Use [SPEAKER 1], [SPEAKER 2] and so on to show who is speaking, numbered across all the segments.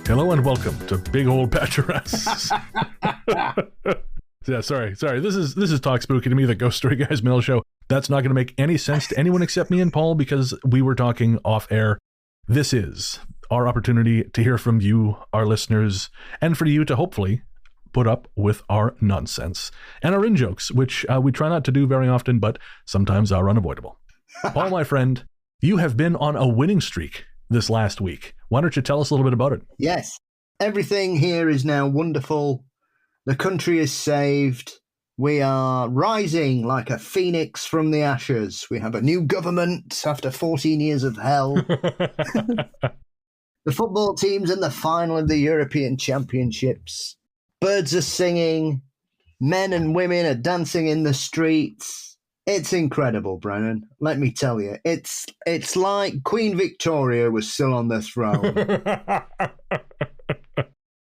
[SPEAKER 1] Hello and welcome to Big Old Patcheress. Yeah, sorry. This is Talk Spooky to me, the Ghost Story Guys mail show. That's not going to make any sense to anyone except me and Paul because we were talking off air. This is our opportunity to hear from you, our listeners, and for you to hopefully put up with our nonsense and our in-jokes, which we try not to do very often, but sometimes are unavoidable. Paul, my friend, you have been on a winning streak this last week. Why don't you tell us a little bit about it?
[SPEAKER 2] Yes. Everything here is now wonderful. The country is saved. We are rising like a phoenix from the ashes. We have a new government after 14 years of hell. The football team's in the final of the European Championships. Birds are singing. Men and women are dancing in the streets. It's incredible, Brennan. Let me tell you. It's like Queen Victoria was still on the throne.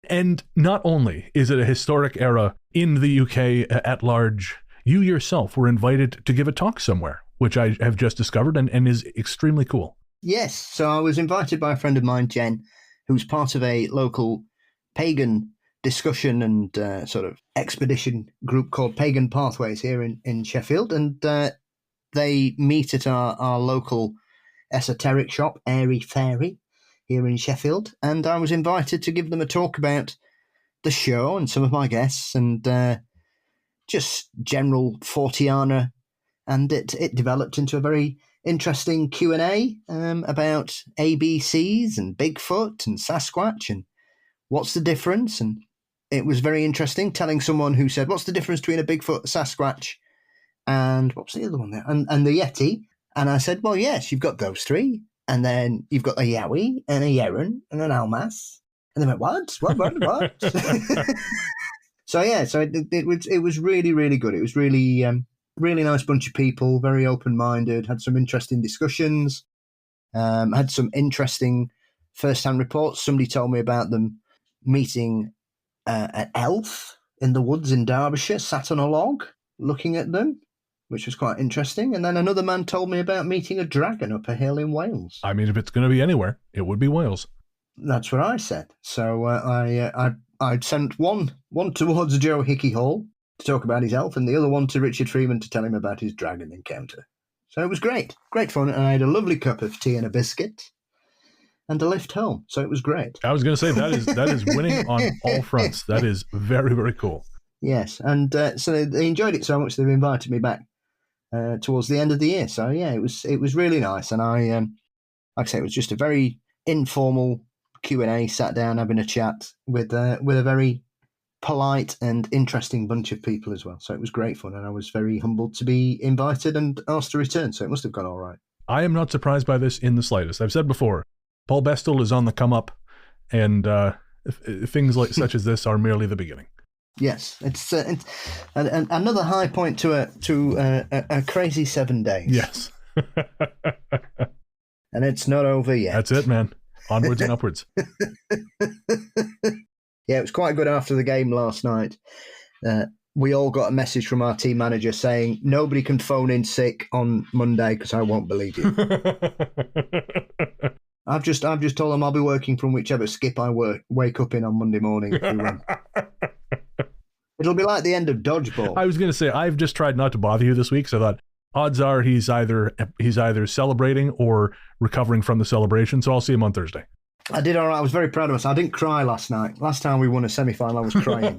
[SPEAKER 1] And not only is it a historic era in the UK at large, you yourself were invited to give a talk somewhere, which I have just discovered and is extremely cool.
[SPEAKER 2] Yes. So I was invited by a friend of mine, Jen, who's part of a local pagan discussion and sort of expedition group called Pagan Pathways here in Sheffield. And they meet at our local esoteric shop, Airy Fairy, here in Sheffield. And I was invited to give them a talk about the show and some of my guests and just general Forteana. And it developed into a very interesting Q&A about ABCs and Bigfoot and Sasquatch and what's the difference. And it was very interesting telling someone who said, what's the difference between a Bigfoot, a Sasquatch, and what's the other one there? And the Yeti. And I said, well, yes, you've got those three. And then you've got a Yowie and a Yeren and an Almas. And they went, what? So it was really, really good. It was really, really nice bunch of people, very open-minded, had some interesting discussions, had some interesting first-hand reports. Somebody told me about them meeting an elf in the woods in Derbyshire, sat on a log, looking at them, which was quite interesting. And then another man told me about meeting a dragon up a hill in Wales.
[SPEAKER 1] I mean, if it's going to be anywhere, it would be Wales.
[SPEAKER 2] That's what I said. So I sent one towards Joe Hickey Hall to talk about his elf, and the other one to Richard Freeman to tell him about his dragon encounter. So it was great fun, and I had a lovely cup of tea and a biscuit, and a lift home. So it was great.
[SPEAKER 1] I was going to say that is winning on all fronts. That is very, very cool.
[SPEAKER 2] Yes, and so they enjoyed it so much they've invited me back towards the end of the year. So yeah, it was really nice, and I like I say, it was just a very informal Q&A. Sat down having a chat with a very polite and interesting bunch of people as well. So it was great fun, and I was very humbled to be invited and asked to return. So it must have gone all right.
[SPEAKER 1] I am not surprised by this in the slightest. I've said before, Paul Bestel is on the come up, and things like such as this are merely the beginning.
[SPEAKER 2] Yes, it's another high point to a crazy 7 days.
[SPEAKER 1] Yes,
[SPEAKER 2] and it's not over yet.
[SPEAKER 1] That's it, man. Onwards and upwards.
[SPEAKER 2] Yeah, it was quite good after the game last night. We all got a message from our team manager saying nobody can phone in sick on Monday because I won't believe you. I've just told them I'll be working from whichever skip I wake up in on Monday morning. It'll be like the end of dodgeball.
[SPEAKER 1] I was going to say, I've just tried not to bother you this week, so I thought odds are he's either celebrating or recovering from the celebration. So I'll see him on Thursday.
[SPEAKER 2] I did all right. I was very proud of us. I didn't cry last night. Last time we won a semi-final, I was crying.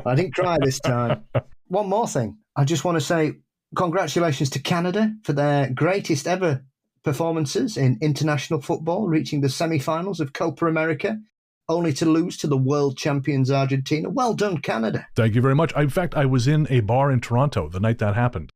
[SPEAKER 2] I didn't cry this time. One more thing. I just want to say congratulations to Canada for their greatest ever performances in international football, reaching the semi-finals of Copa America, only to lose to the world champions Argentina. Well done, Canada.
[SPEAKER 1] Thank you very much. In fact, I was in a bar in Toronto the night that happened.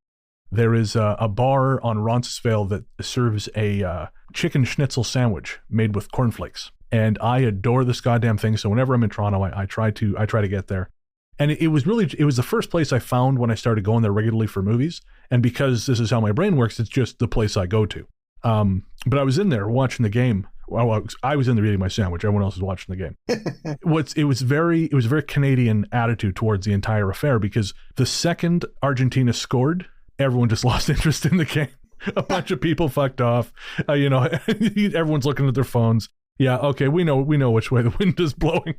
[SPEAKER 1] There is a bar on Roncesvalles that serves a chicken schnitzel sandwich made with cornflakes, and I adore this goddamn thing. So whenever I'm in Toronto, I try to get there. And it was the first place I found when I started going there regularly for movies. And because this is how my brain works, it's just the place I go to. But I was in there watching the game. Well, I was in there eating my sandwich. Everyone else was watching the game. It was a very Canadian attitude towards the entire affair, because the second Argentina scored, everyone just lost interest in the game. A bunch of people fucked off. Everyone's looking at their phones. Yeah, okay, we know which way the wind is blowing.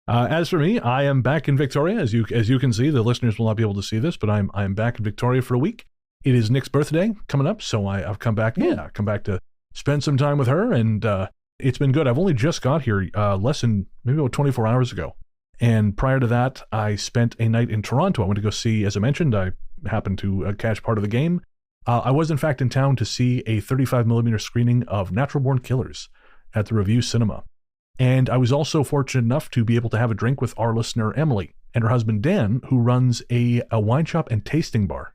[SPEAKER 1] As for me, I am back in Victoria. As you can see, the listeners will not be able to see this, but I'm back in Victoria for a week. It is Nick's birthday coming up, so I've come back. Yeah, come back to spend some time with her, and it's been good. I've only just got here less than maybe about 24 hours ago, and prior to that, I spent a night in Toronto. I went to go see, as I mentioned, I happened to catch part of the game. I was in fact in town to see a 35mm screening of Natural Born Killers at the Review Cinema. And I was also fortunate enough to be able to have a drink with our listener, Emily, and her husband, Dan, who runs a wine shop and tasting bar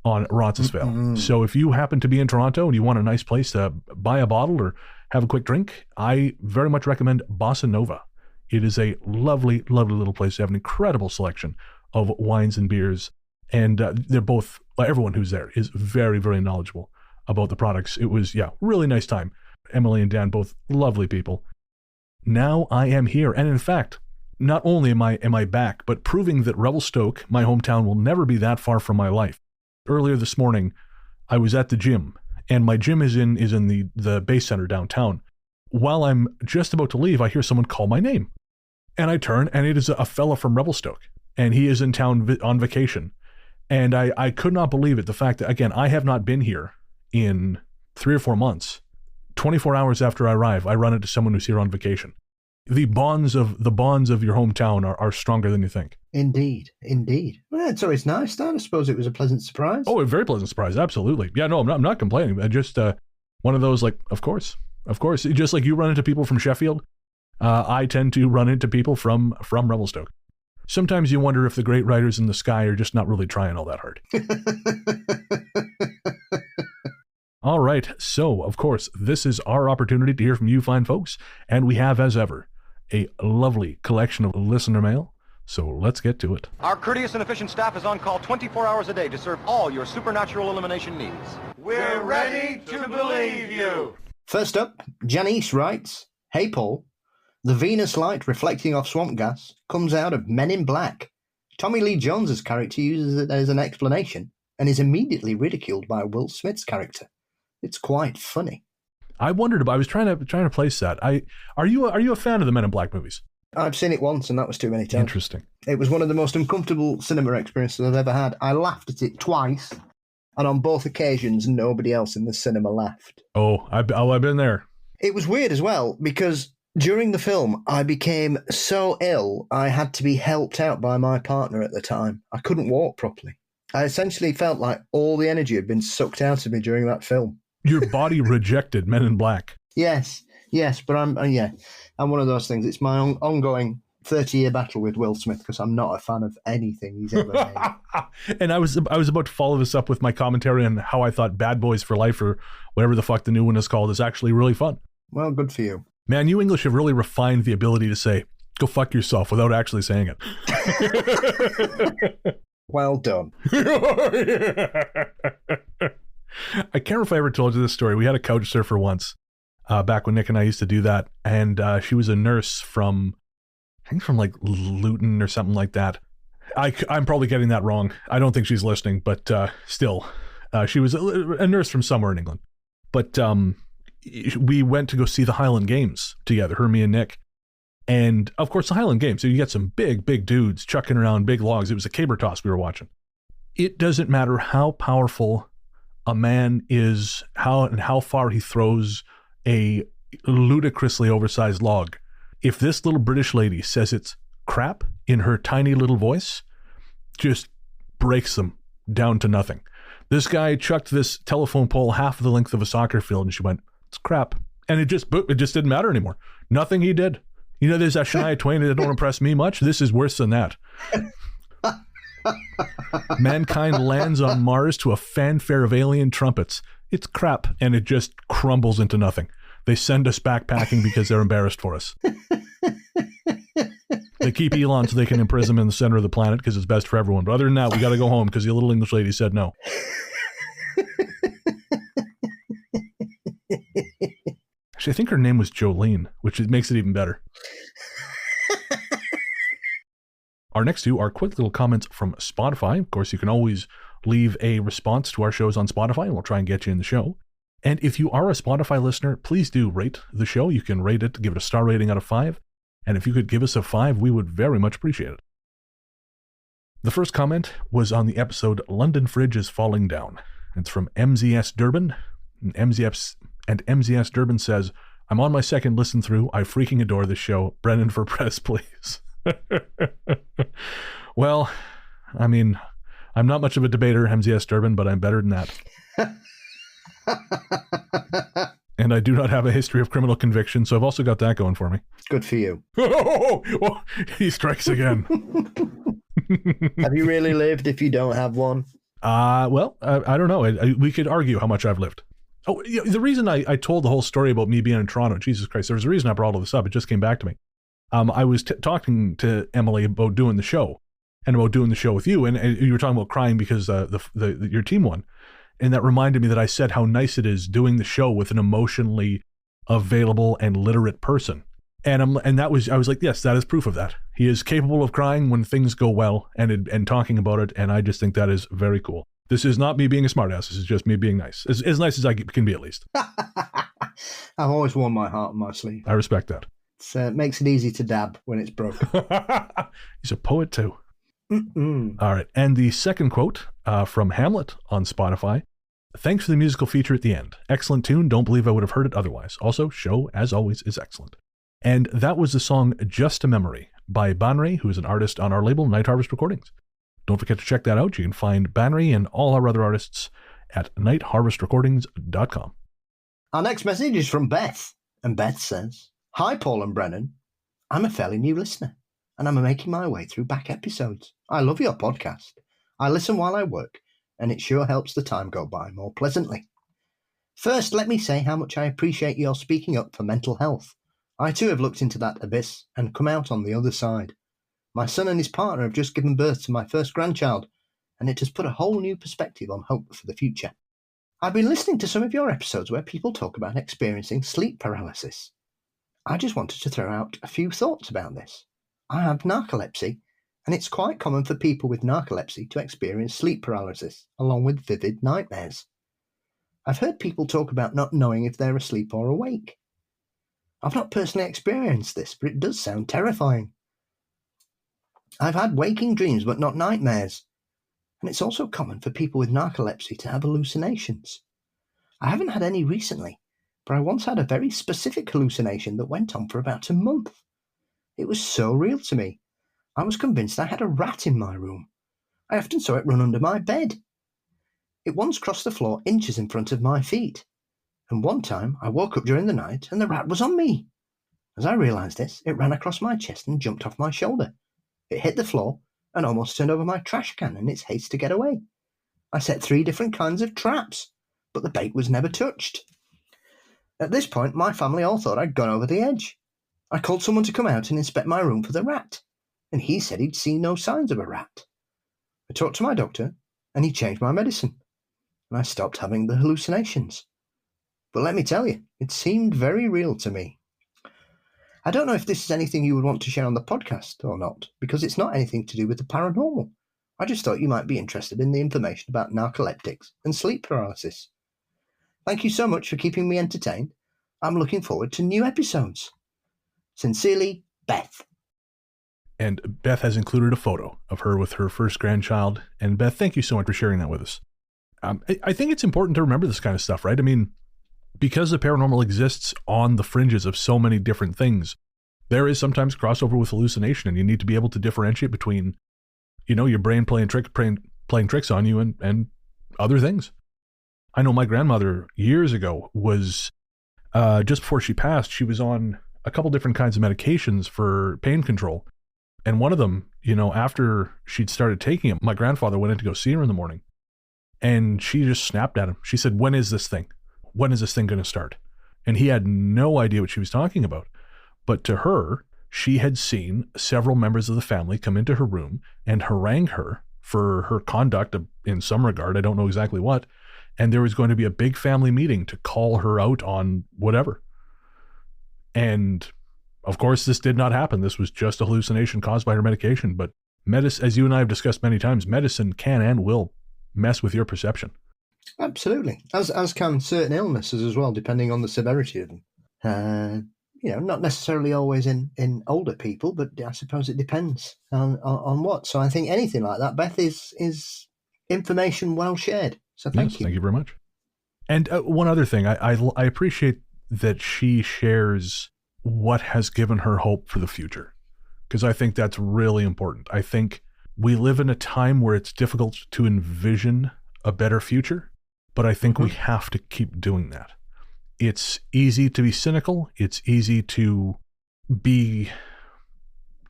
[SPEAKER 1] on Roncesvalles. Mm-hmm. So if you happen to be in Toronto and you want a nice place to buy a bottle or have a quick drink, I very much recommend Bossa Nova. It is a lovely, lovely little place. They have an incredible selection of wines and beers. And they're both, everyone who's there is very, very knowledgeable about the products. It was, really nice time. Emily and Dan, both lovely people. Now I am here. And in fact, not only am I back, but proving that Revelstoke, my hometown, will never be that far from my life. Earlier this morning, I was at the gym, and my gym is in the base center downtown. While I'm just about to leave, I hear someone call my name. And I turn, and it is a fella from Revelstoke, and he is in town on vacation. And I could not believe it. The fact that, again, I have not been here in 3 or 4 months. 24 hours after I arrive, I run into someone who's here on vacation. The bonds of your hometown are stronger than you think.
[SPEAKER 2] Indeed. Well, it's always nice, Dan. I suppose it was a pleasant surprise.
[SPEAKER 1] Oh, a very pleasant surprise. Absolutely. Yeah, no, I'm not complaining. I just one of those, like, of course. Just like you run into people from Sheffield, I tend to run into people from Revelstoke. Sometimes you wonder if the great writers in the sky are just not really trying all that hard. All right, so, of course, this is our opportunity to hear from you fine folks, and we have, as ever, a lovely collection of listener mail, so let's get to it.
[SPEAKER 3] Our courteous and efficient staff is on call 24 hours a day to serve all your supernatural elimination needs.
[SPEAKER 4] We're ready to believe you.
[SPEAKER 2] First up, Janice writes, "Hey, Paul. The Venus light reflecting off swamp gas comes out of Men in Black. Tommy Lee Jones's character uses it as an explanation and is immediately ridiculed by Will Smith's character. It's quite funny."
[SPEAKER 1] I wondered about. I was trying to place that. Are you a fan of the Men in Black movies?
[SPEAKER 2] I've seen it once, and that was too many times.
[SPEAKER 1] Interesting.
[SPEAKER 2] It was one of the most uncomfortable cinema experiences I've ever had. I laughed at it twice, and on both occasions, nobody else in the cinema laughed.
[SPEAKER 1] Oh, I've been there.
[SPEAKER 2] It was weird as well because during the film, I became so ill I had to be helped out by my partner at the time. I couldn't walk properly. I essentially felt like all the energy had been sucked out of me during that film.
[SPEAKER 1] Your body rejected Men in Black.
[SPEAKER 2] Yes, but I'm one of those things. It's my ongoing 30-year battle with Will Smith because I'm not a fan of anything he's ever made.
[SPEAKER 1] And I was about to follow this up with my commentary on how I thought Bad Boys for Life, or whatever the fuck the new one is called, is actually really fun.
[SPEAKER 2] Well, good for you.
[SPEAKER 1] Man, you English have really refined the ability to say, "Go fuck yourself," without actually saying it.
[SPEAKER 2] Well done.
[SPEAKER 1] I can't remember if I ever told you this story. We had a couch surfer once, back when Nick and I used to do that, and she was a nurse from like Luton or something like that. I'm probably getting that wrong. I don't think she's listening, but still, she was a nurse from somewhere in England. But we went to go see the Highland Games together, her, me, and Nick. And of course, the Highland Games, so you get some big dudes chucking around big logs. It was a caber toss we were watching. It doesn't matter how powerful a man is, how far he throws a ludicrously oversized log. If this little British lady says it's crap in her tiny little voice, just breaks them down to nothing. This guy chucked this telephone pole half the length of a soccer field, and she went, "It's crap." And it just didn't matter anymore. Nothing he did. You know, there's that Shania Twain that don't impress me much. This is worse than that. Mankind lands on Mars to a fanfare of alien trumpets. It's crap, and it just crumbles into nothing. They send us backpacking because they're embarrassed for us. They keep Elon so they can imprison him in the center of the planet because it's best for everyone. But other than that, we got to go home because the little English lady said no. Actually, I think her name was Jolene, which makes it even better. Our next two are quick little comments from Spotify. Of course, you can always leave a response to our shows on Spotify, and we'll try and get you in the show. And if you are a Spotify listener, please do rate the show. You can rate it, give it a star rating out of 5. And if you could give us a 5, we would very much appreciate it. The first comment was on the episode London Fridge is Falling Down. It's from MZS Durban. And MZS Durban says, I'm on my second listen through. I freaking adore this show. Brennan for press, please. Well, I mean, I'm not much of a debater, MZS Durban, but I'm better than that. And I do not have a history of criminal conviction, so I've also got that going for me.
[SPEAKER 2] Good for you.
[SPEAKER 1] Oh, he strikes again.
[SPEAKER 2] Have you really lived if you don't have one?
[SPEAKER 1] Well, I don't know. We could argue how much I've lived. Oh, the reason I told the whole story about me being in Toronto, Jesus Christ, there was a reason I brought all this up. It just came back to me. I was talking to Emily about doing the show and about doing the show with you. And you were talking about crying because your team won. And that reminded me that I said how nice it is doing the show with an emotionally available and literate person. And I was like, yes, that is proof of that. He is capable of crying when things go well and talking about it. And I just think that is very cool. This is not me being a smartass. This is just me being nice. As nice as I can be, at least.
[SPEAKER 2] I've always worn my heart on my sleeve.
[SPEAKER 1] I respect that.
[SPEAKER 2] It makes it easy to dab when it's broken.
[SPEAKER 1] He's a poet too.
[SPEAKER 2] Mm-mm.
[SPEAKER 1] All right. And the second quote from Hamlet on Spotify. Thanks for the musical feature at the end. Excellent tune. Don't believe I would have heard it otherwise. Also, show, as always, is excellent. And that was the song Just a Memory by Banry, who is an artist on our label, Night Harvest Recordings. Don't forget to check that out. You can find Banry and all our other artists at nightharvestrecordings.com.
[SPEAKER 2] Our next message is from Beth. And Beth says, Hi, Paul and Brennan. I'm a fairly new listener, and I'm making my way through back episodes. I love your podcast. I listen while I work, and it sure helps the time go by more pleasantly. First, let me say how much I appreciate your speaking up for mental health. I too have looked into that abyss and come out on the other side. My son and his partner have just given birth to my first grandchild, and it has put a whole new perspective on hope for the future. I've been listening to some of your episodes where people talk about experiencing sleep paralysis. I just wanted to throw out a few thoughts about this. I have narcolepsy, and it's quite common for people with narcolepsy to experience sleep paralysis, along with vivid nightmares. I've heard people talk about not knowing if they're asleep or awake. I've not personally experienced this, but it does sound terrifying. I've had waking dreams, but not nightmares. And it's also common for people with narcolepsy to have hallucinations. I haven't had any recently, but I once had a very specific hallucination that went on for about a month. It was so real to me. I was convinced I had a rat in my room. I often saw it run under my bed. It once crossed the floor inches in front of my feet. And one time I woke up during the night and the rat was on me. As I realised this, it ran across my chest and jumped off my shoulder. It hit the floor and almost turned over my trash can in its haste to get away. I set 3 different kinds of traps, but the bait was never touched. At this point, my family all thought I'd gone over the edge. I called someone to come out and inspect my room for the rat, and he said he'd seen no signs of a rat. I talked to my doctor, and he changed my medicine, and I stopped having the hallucinations. But let me tell you, it seemed very real to me. I don't know if this is anything you would want to share on the podcast or not, because it's not anything to do with the paranormal. I just thought you might be interested in the information about narcoleptics and sleep paralysis. Thank you so much for keeping me entertained. I'm looking forward to new episodes. Sincerely, Beth.
[SPEAKER 1] And Beth has included a photo of her with her first grandchild. And Beth, thank you so much for sharing that with us. I think it's important to remember this kind of stuff, right? I mean, because the paranormal exists on the fringes of so many different things, there is sometimes crossover with hallucination, and you need to be able to differentiate between, your brain playing tricks on you and other things. I know my grandmother years ago was, just before she passed, she was on a couple different kinds of medications for pain control. And one of them, after she'd started taking them, my grandfather went in to go see her in the morning, and she just snapped at him. She said, "When is this thing? When is this thing going to start?" And he had no idea what she was talking about. But to her, she had seen several members of the family come into her room and harangue her for her conduct in some regard. I don't know exactly what. And there was going to be a big family meeting to call her out on whatever. And of course, this did not happen. This was just a hallucination caused by her medication. But medicine, as you and I have discussed many times, medicine can and will mess with your perception.
[SPEAKER 2] Absolutely. As can certain illnesses as well, depending on the severity of them. Not necessarily always in older people, but I suppose it depends on what. So I think anything like that, Beth, is information well shared. So thank you.
[SPEAKER 1] Thank you very much. And one other thing, I appreciate that she shares what has given her hope for the future, because I think that's really important. I think we live in a time where it's difficult to envision a better future, but I think we have to keep doing that. It's easy to be cynical. It's easy to be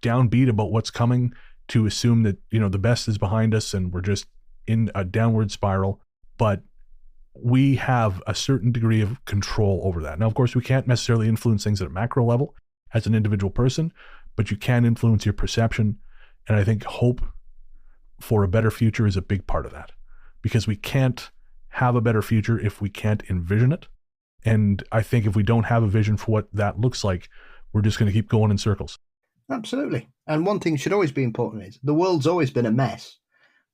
[SPEAKER 1] downbeat about what's coming, to assume that, the best is behind us and we're just in a downward spiral. But we have a certain degree of control over that. Now, of course, we can't necessarily influence things at a macro level as an individual person, but you can influence your perception. And I think hope for a better future is a big part of that, because we can't have a better future if we can't envision it. And I think if we don't have a vision for what that looks like, we're just going to keep going in circles.
[SPEAKER 2] Absolutely. And one thing should always be important is the world's always been a mess.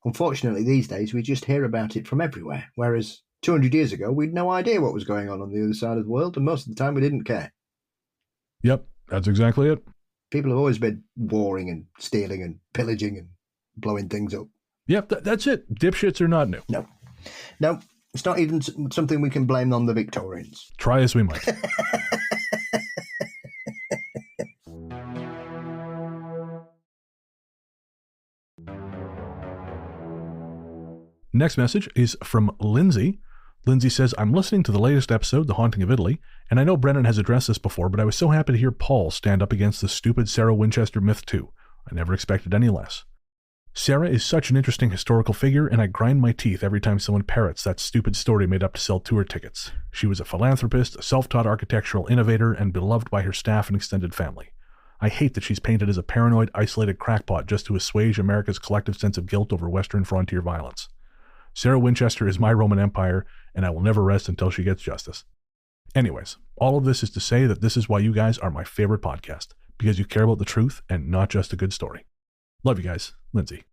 [SPEAKER 2] Unfortunately, these days, we just hear about it from everywhere. Whereas 200 years ago, we'd no idea what was going on the other side of the world. And most of the time, we didn't care.
[SPEAKER 1] Yep, that's exactly it.
[SPEAKER 2] People have always been warring and stealing and pillaging and blowing things up.
[SPEAKER 1] Yep, that's it. Dipshits are not new.
[SPEAKER 2] No, it's not even something we can blame on the Victorians.
[SPEAKER 1] Try as we might. Next message is from Lindsay. Lindsay says, I'm listening to the latest episode, The Haunting of Italy, and I know Brennan has addressed this before, but I was so happy to hear Paul stand up against the stupid Sarah Winchester myth too. I never expected any less. Sarah is such an interesting historical figure, and I grind my teeth every time someone parrots that stupid story made up to sell tour tickets. She was a philanthropist, a self-taught architectural innovator, and beloved by her staff and extended family. I hate that she's painted as a paranoid, isolated crackpot just to assuage America's collective sense of guilt over Western frontier violence. Sarah Winchester is my Roman Empire, and I will never rest until she gets justice. Anyways, all of this is to say that this is why you guys are my favorite podcast, because you care about the truth and not just a good story. Love you guys, Lindsay.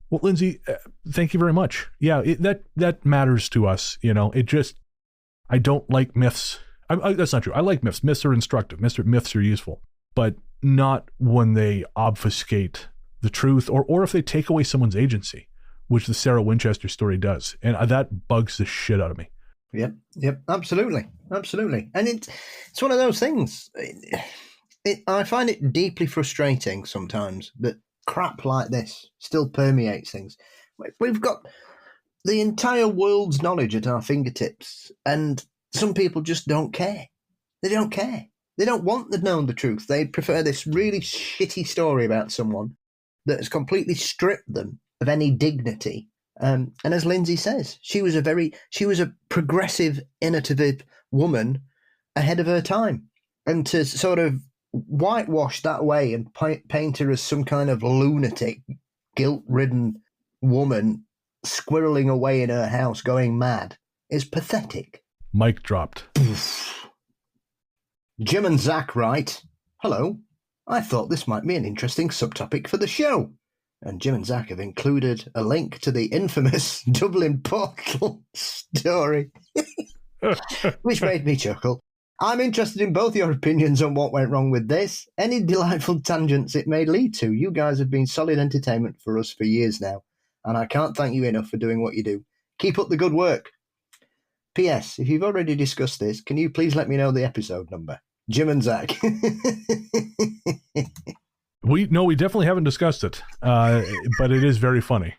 [SPEAKER 1] Well, Lindsay, thank you very much. Yeah, that matters to us. I don't like myths. That's not true. I like myths. Myths are instructive. Myths are useful, but not when they obfuscate the truth or if they take away someone's agency, which the Sarah Winchester story does. And that bugs the shit out of me.
[SPEAKER 2] Yep, absolutely. And it's one of those things. I find it deeply frustrating sometimes that crap like this still permeates things. We've got the entire world's knowledge at our fingertips, and some people just don't care. They don't care. They don't want to know the truth. They prefer this really shitty story about someone that has completely stripped them of any dignity. And as Lindsay says, she was a progressive, innovative woman ahead of her time. And to sort of whitewash that away and paint her as some kind of lunatic, guilt-ridden woman squirreling away in her house going mad is pathetic.
[SPEAKER 1] Mic dropped.
[SPEAKER 2] Jim and Zach write, hello, I thought this might be an interesting subtopic for the show. And Jim and Zach have included a link to the infamous Dublin Portal story, which made me chuckle. I'm interested in both your opinions on what went wrong with this. Any delightful tangents it may lead to. You guys have been solid entertainment for us for years now, and I can't thank you enough for doing what you do. Keep up the good work. P.S. If you've already discussed this, can you please let me know the episode number? Jim and Zach.
[SPEAKER 1] We definitely haven't discussed it, but it is very funny.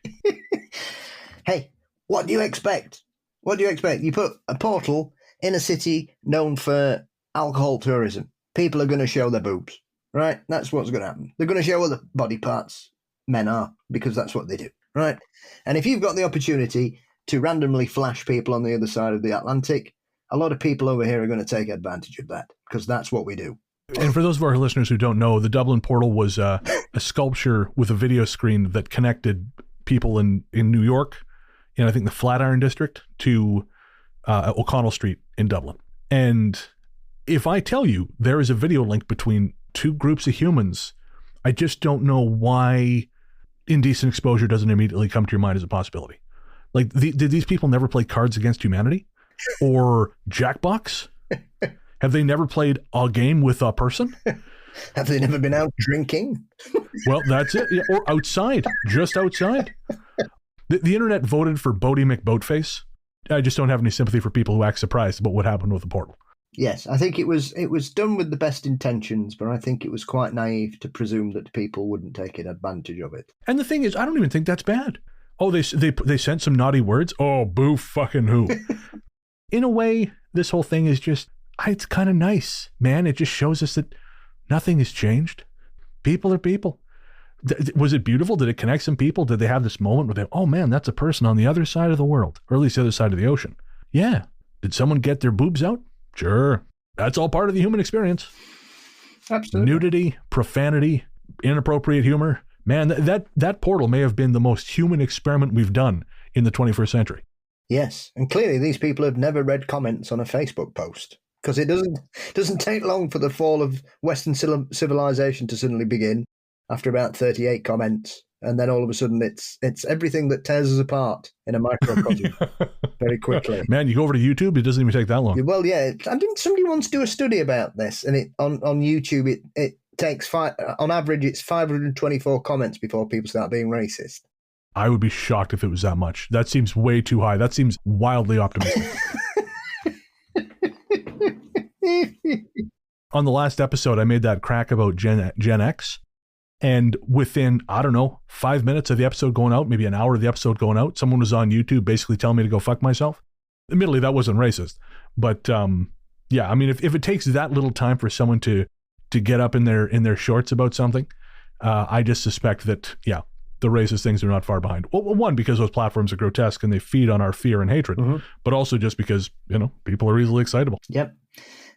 [SPEAKER 2] Hey, what do you expect? You put a portal in a city known for alcohol tourism. People are going to show their boobs, right? That's what's going to happen. They're going to show other body parts men are, because that's what they do, right? And if you've got the opportunity to randomly flash people on the other side of the Atlantic, a lot of people over here are going to take advantage of that, because that's what we do.
[SPEAKER 1] And for those of our listeners who don't know, the Dublin Portal was a sculpture with a video screen that connected people in New York, in I think the Flatiron District, to O'Connell Street in Dublin. And if I tell you there is a video link between two groups of humans, I just don't know why indecent exposure doesn't immediately come to your mind as a possibility. Like, did these people never play Cards Against Humanity or Jackbox? Have they never played a game with a person?
[SPEAKER 2] Have they never been out drinking?
[SPEAKER 1] Well, that's it. Yeah, or outside, just outside. The internet voted for Bodie McBoatface. I just don't have any sympathy for people who act surprised about what happened with the portal.
[SPEAKER 2] Yes, I think it was done with the best intentions, but I think it was quite naive to presume that people wouldn't take advantage of it.
[SPEAKER 1] And the thing is, I don't even think that's bad. Oh, they sent some naughty words? Oh, boo fucking who. In a way, this whole thing is just, it's kind of nice, man. It just shows us that nothing has changed. People are people. Was it beautiful? Did it connect some people? Did they have this moment where they, oh man, that's a person on the other side of the world, or at least the other side of the ocean? Yeah. Did someone get their boobs out? Sure. That's all part of the human experience.
[SPEAKER 2] Absolutely.
[SPEAKER 1] Nudity, profanity, inappropriate humor. Man, that portal may have been the most human experiment we've done in the 21st century.
[SPEAKER 2] Yes, and clearly these people have never read comments on a Facebook post, because it doesn't take long for the fall of Western civilization to suddenly begin after about 38 comments, and then all of a sudden it's everything that tears us apart in a microcosm very quickly.
[SPEAKER 1] Man, you go over to YouTube, it doesn't even take that long.
[SPEAKER 2] Well, yeah, I think somebody wants to do a study about this, and on YouTube it takes on average it's 524 comments before people start being racist.
[SPEAKER 1] I would be shocked if it was that much. That seems way too high. That seems wildly optimistic. On the last episode, I made that crack about Gen X. And within, I don't know, 5 minutes of the episode going out, maybe an hour of the episode going out, someone was on YouTube basically telling me to go fuck myself. Admittedly, that wasn't racist. But yeah, I mean, if it takes that little time for someone to get up in their shorts about something, I just suspect that, yeah, the racist things are not far behind. Well, one, because those platforms are grotesque and they feed on our fear and hatred, but also just because, people are easily excitable.
[SPEAKER 2] Yep.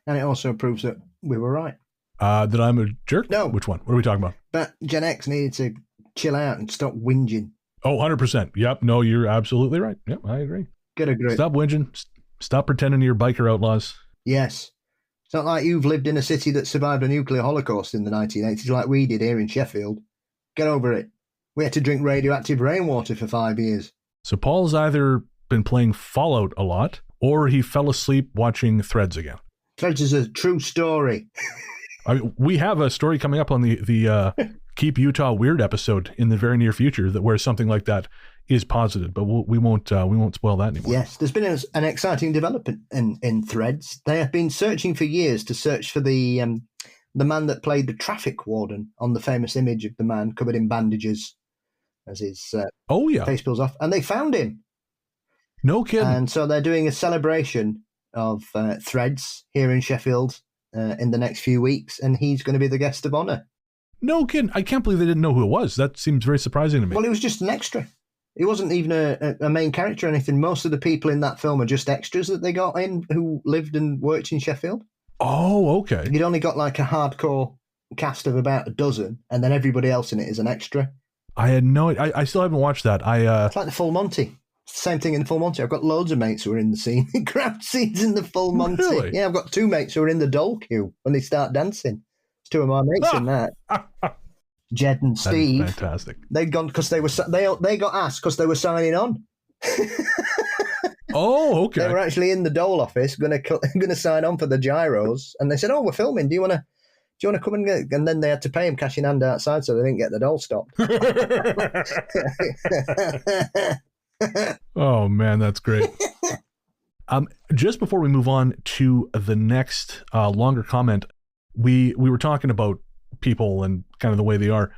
[SPEAKER 2] And it also proves that we were right.
[SPEAKER 1] That I'm a jerk?
[SPEAKER 2] No.
[SPEAKER 1] Which one? What are we talking about?
[SPEAKER 2] But Gen X needed to chill out and stop whinging.
[SPEAKER 1] Oh, 100%. Yep. No, you're absolutely right. Yep, I agree.
[SPEAKER 2] Good agree.
[SPEAKER 1] Stop whinging. Stop pretending you're biker outlaws.
[SPEAKER 2] Yes. It's not like you've lived in a city that survived a nuclear holocaust in the 1980s like we did here in Sheffield. Get over it. We had to drink radioactive rainwater for 5 years.
[SPEAKER 1] So Paul's either been playing Fallout a lot, or he fell asleep watching Threads again.
[SPEAKER 2] Threads is a true story.
[SPEAKER 1] I mean, we have a story coming up on the Keep Utah Weird episode in the very near future where something like that is posited, but we won't spoil that anymore.
[SPEAKER 2] Yes, there's been an exciting development in Threads. They have been searching for years to search for the man that played the traffic warden on the famous image of the man covered in bandages as his face peels off, and they found him.
[SPEAKER 1] No kidding.
[SPEAKER 2] And so they're doing a celebration of Threads here in Sheffield in the next few weeks, and he's going to be the guest of honor.
[SPEAKER 1] No kidding. I can't believe they didn't know who it was. That seems very surprising to me.
[SPEAKER 2] Well, he was just an extra. He wasn't even a main character or anything. Most of the people in that film are just extras that they got in who lived and worked in Sheffield.
[SPEAKER 1] Oh, okay.
[SPEAKER 2] You'd only got like a hardcore cast of about a dozen, and then everybody else in it is an extra.
[SPEAKER 1] I had no... I still haven't watched that.
[SPEAKER 2] It's like the Full Monty. It's the same thing in the Full Monty. I've got loads of mates who are in the scene. Grabbed scenes in the Full Monty.
[SPEAKER 1] Really?
[SPEAKER 2] Yeah, I've got 2 mates who are in the dole queue when they start dancing. It's 2 of my mates in that. Jed and Steve.
[SPEAKER 1] That is fantastic.
[SPEAKER 2] They'd gone because they got asked because they were signing on.
[SPEAKER 1] Oh, okay.
[SPEAKER 2] They were actually in the dole office going to sign on for the gyros, and they said, "Oh, we're filming. Do you want to come and get?" And then they had to pay him cash in hand outside, so they didn't get the dole stopped.
[SPEAKER 1] Oh man, that's great. Just before we move on to the next longer comment, we were talking about people and kind of the way they are,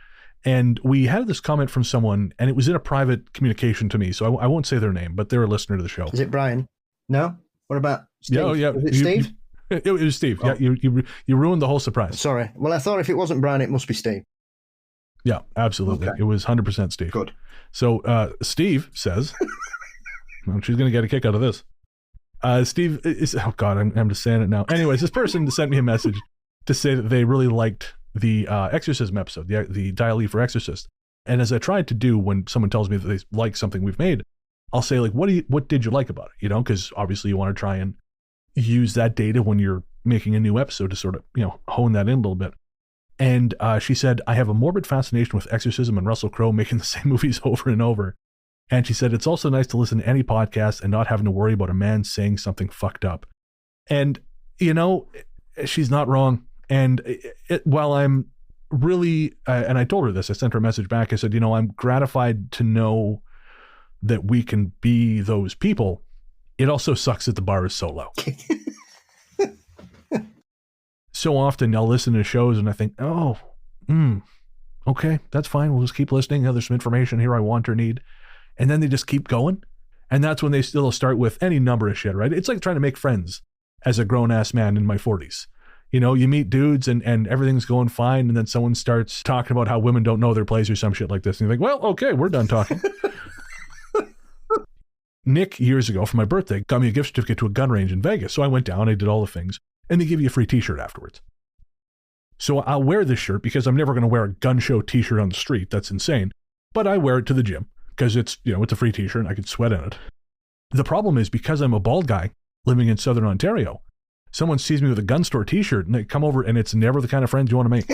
[SPEAKER 1] and we had this comment from someone, and it was in a private communication to me, so I won't say their name, but they're a listener to the show.
[SPEAKER 2] Is it Brian? No. What about Steve?
[SPEAKER 1] Yeah, yeah.
[SPEAKER 2] Was it Steve?
[SPEAKER 1] It was Steve.
[SPEAKER 2] Oh.
[SPEAKER 1] Yeah, you ruined the whole surprise.
[SPEAKER 2] Sorry. Well, I thought if it wasn't Brian, it must be Steve.
[SPEAKER 1] Yeah, absolutely. Okay. It was 100% Steve.
[SPEAKER 2] Good.
[SPEAKER 1] So Steve says, well, she's going to get a kick out of this. Steve is, oh God, I'm just saying it now. Anyways, this person sent me a message to say that they really liked the exorcism episode, the Dial E for Exorcist. And as I tried to do when someone tells me that they like something we've made, I'll say like, what did you like about it? Because obviously you want to try and use that data when you're making a new episode to sort of, hone that in a little bit. And she said, I have a morbid fascination with exorcism and Russell Crowe making the same movies over and over. And she said, it's also nice to listen to any podcast and not having to worry about a man saying something fucked up. And, you know, she's not wrong. And while I'm really, and I told her this, I sent her a message back. I said, you know, I'm gratified to know that we can be those people. It also sucks that the bar is so low. So often I'll listen to shows and I think, okay, that's fine. We'll just keep listening. There's some information here I want or need. And then they just keep going. And that's when they still start with any number of shit, right? It's like trying to make friends as a grown-ass man in my 40s. You know, you meet dudes and everything's going fine. And then someone starts talking about how women don't know their place or some shit like this. And you're like, well, okay, we're done talking. Nick, years ago for my birthday, got me a gift certificate to a gun range in Vegas. So I went down, I did all the things. And they give you a free t-shirt afterwards. So I'll wear this shirt because I'm never going to wear a gun show t-shirt on the street. That's insane. But I wear it to the gym because it's, you know, it's a free t-shirt and I can sweat in it. The problem is because I'm a bald guy living in Southern Ontario, someone sees me with a gun store t-shirt and they come over and it's never the kind of friends you want to make.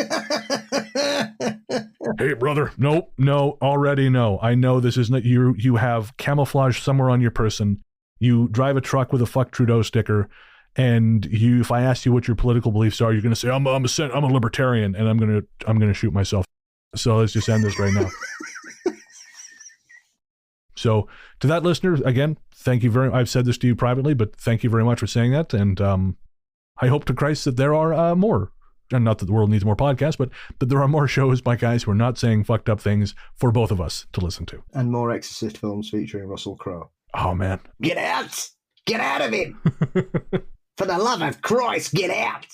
[SPEAKER 1] Hey, brother. Nope. No, already no. I know this isn't you. You have camouflage somewhere on your person. You drive a truck with a fuck Trudeau sticker. And you, if I ask you what your political beliefs are, you're going to say, I'm a libertarian, and I'm going to shoot myself. So let's just end this right now. So to that listener, again, thank you very much. I've said this to you privately, but thank you very much for saying that. And I hope to Christ that there are more, and not that the world needs more podcasts, but that there are more shows by guys who are not saying fucked up things for both of us to listen to.
[SPEAKER 2] And more Exorcist films featuring Russell Crowe.
[SPEAKER 1] Oh, man.
[SPEAKER 2] Get out! Get out of it! For the love of Christ, get out!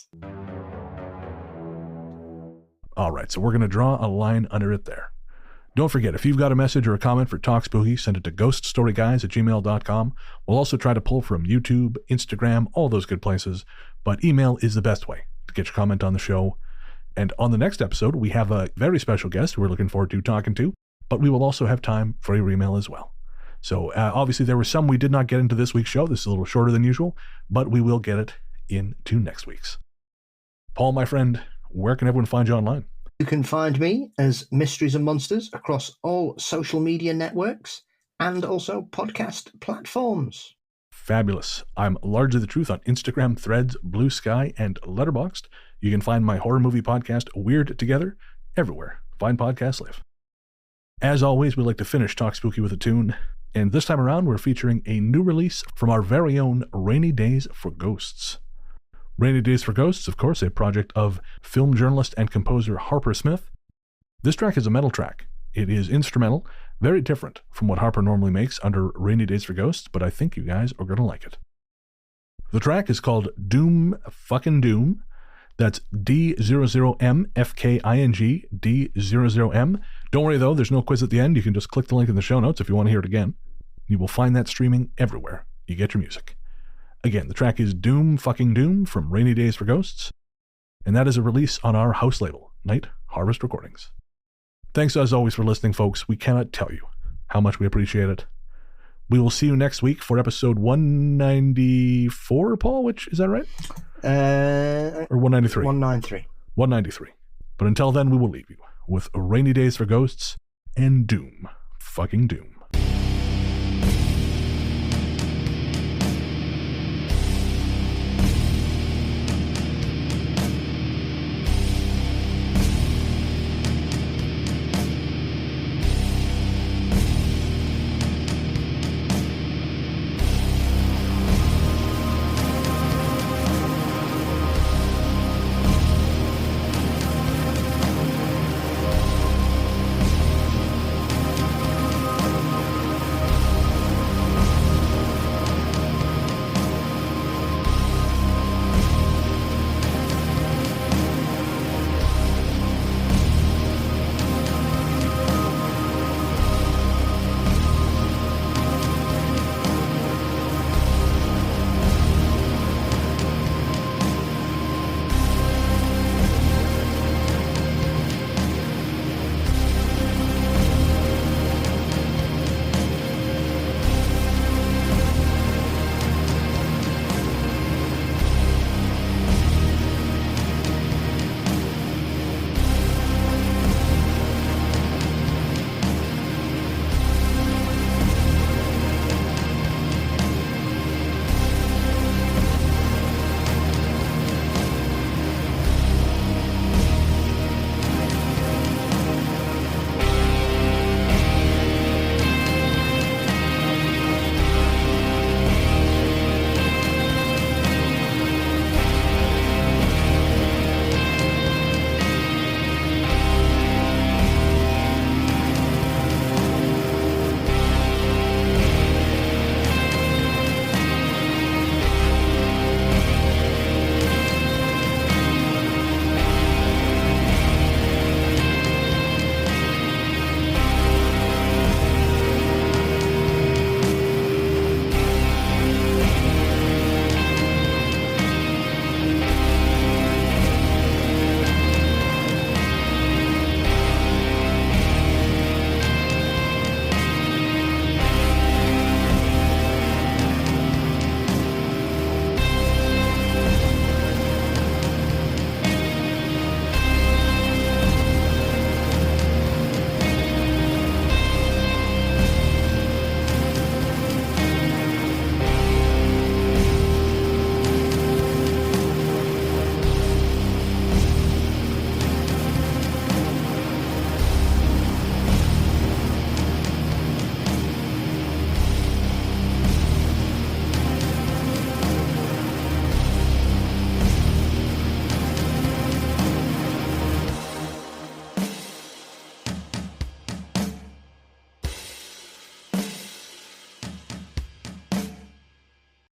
[SPEAKER 1] All right, so we're going to draw a line under it there. Don't forget, if you've got a message or a comment for Talk Spooky, send it to ghoststoryguys@gmail.com. We'll also try to pull from YouTube, Instagram, all those good places, but email is the best way to get your comment on the show. And on the next episode, we have a very special guest who we're looking forward to talking to, but we will also have time for your email as well. So obviously there were some we did not get into this week's show. This is a little shorter than usual, but we will get it into next week's. Paul, my friend, where can everyone find you online?
[SPEAKER 2] You can find me as Mysteries and Monsters across all social media networks and also podcast platforms.
[SPEAKER 1] Fabulous. I'm Largely the Truth on Instagram, Threads, Blue Sky, and Letterboxd. You can find my horror movie podcast, Weird Together, everywhere fine podcasts live. As always, we like to finish Talk Spooky with a tune. And this time around, we're featuring a new release from our very own Rainy Days for Ghosts. Rainy Days for Ghosts, of course, a project of film journalist and composer Harper Smith. This track is a metal track. It is instrumental, very different from what Harper normally makes under Rainy Days for Ghosts, but I think you guys are going to like it. The track is called Doom Fucking Doom. That's D00MFKING, D00M. Don't worry though, there's no quiz at the end. You can just click the link in the show notes if you want to hear it again. You will find that streaming everywhere you get your music. Again, the track is Doom Fucking Doom from Rainy Days for Ghosts, and that is a release on our house label, Night Harvest Recordings. Thanks as always for listening, folks. We cannot tell you how much we appreciate it. We will see you next week for episode 194, Paul, which, is that right? Or 193?
[SPEAKER 2] 193.
[SPEAKER 1] 193. But until then, we will leave you with Rainy Days for Ghosts and Doom Fucking Doom.